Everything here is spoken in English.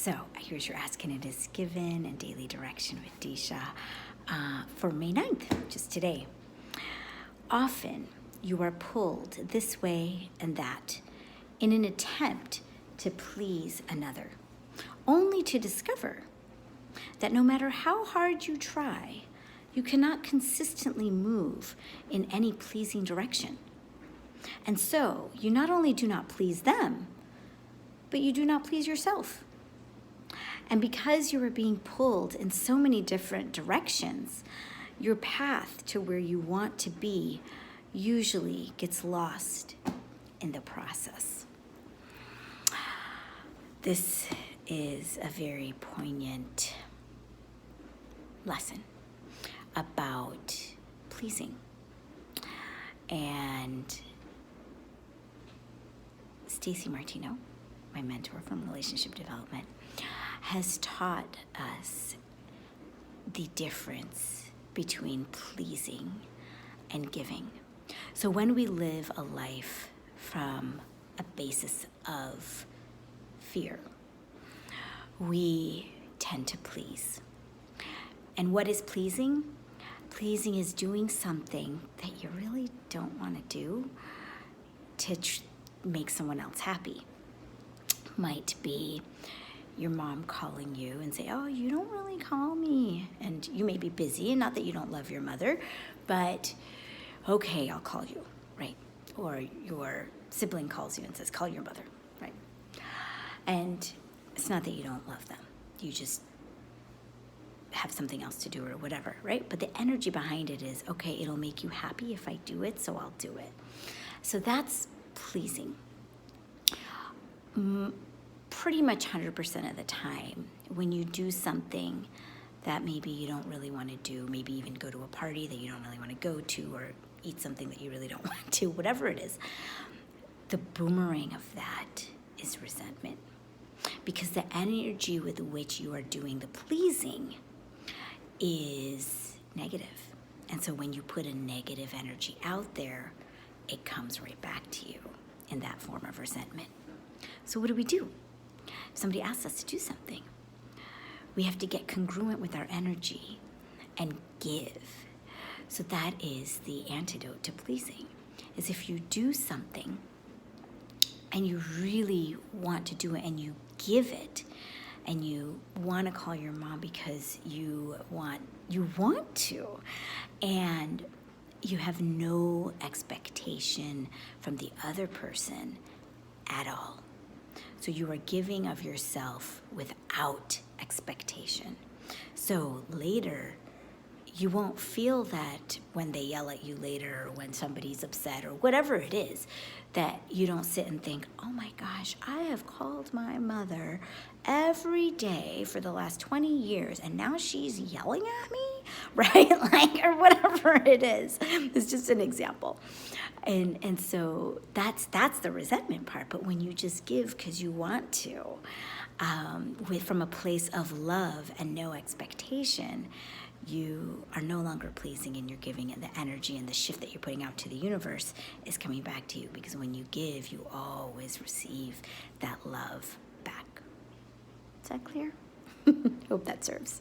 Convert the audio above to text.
So here's your Ask and It Is Given and Daily Direction with Disha for May 9th, just today. Often you are pulled this way and that in an attempt to please another, only to discover that no matter how hard you try, you cannot consistently move in any pleasing direction. And so you not only do not please them, but you do not please yourself. And because you are being pulled in so many different directions, your path to where you want to be usually gets lost in the process. This is a very poignant lesson about pleasing. And Stacy Martino, my mentor from relationship development, has taught us the difference between pleasing and giving. So when we live a life from a basis of fear, we tend to please. And what is pleasing? Pleasing is doing something that you really don't want to do to make someone else happy. Might be your mom calling you and say, oh, you don't really call me. And you may be busy, and not that you don't love your mother, but okay, I'll call you, right? Or your sibling calls you and says, call your mother, right? And it's not that you don't love them. You just have something else to do or whatever, right? But the energy behind it is, okay, it'll make you happy if I do it, so I'll do it. So that's pleasing. Pretty much 100% of the time, when you do something that maybe you don't really want to do, maybe even go to a party that you don't really want to go to, or eat something that you really don't want to, whatever it is, the boomerang of that is resentment. Because the energy with which you are doing the pleasing is negative. And so when you put a negative energy out there, it comes right back to you in that form of resentment. So what do? If somebody asks us to do something, we have to get congruent with our energy and give. So that is the antidote to pleasing, is if you do something and you really want to do it and you give it, and you want to call your mom because you want to, and you have no expectation from the other person at all. So you are giving of yourself without expectation. So later, you won't feel that when they yell at you later, or when somebody's upset, or whatever it is, that you don't sit and think, oh my gosh, I have called my mother every day for the last 20 years, and now she's yelling at me, right? Or whatever it is. It's just an example. And so that's the resentment part. But when you just give because you want to, from a place of love and no expectation, you are no longer pleasing, and you're giving, and the energy and the shift that you're putting out to the universe is coming back to you, because when you give, you always receive that love back. Is that clear? Hope that serves.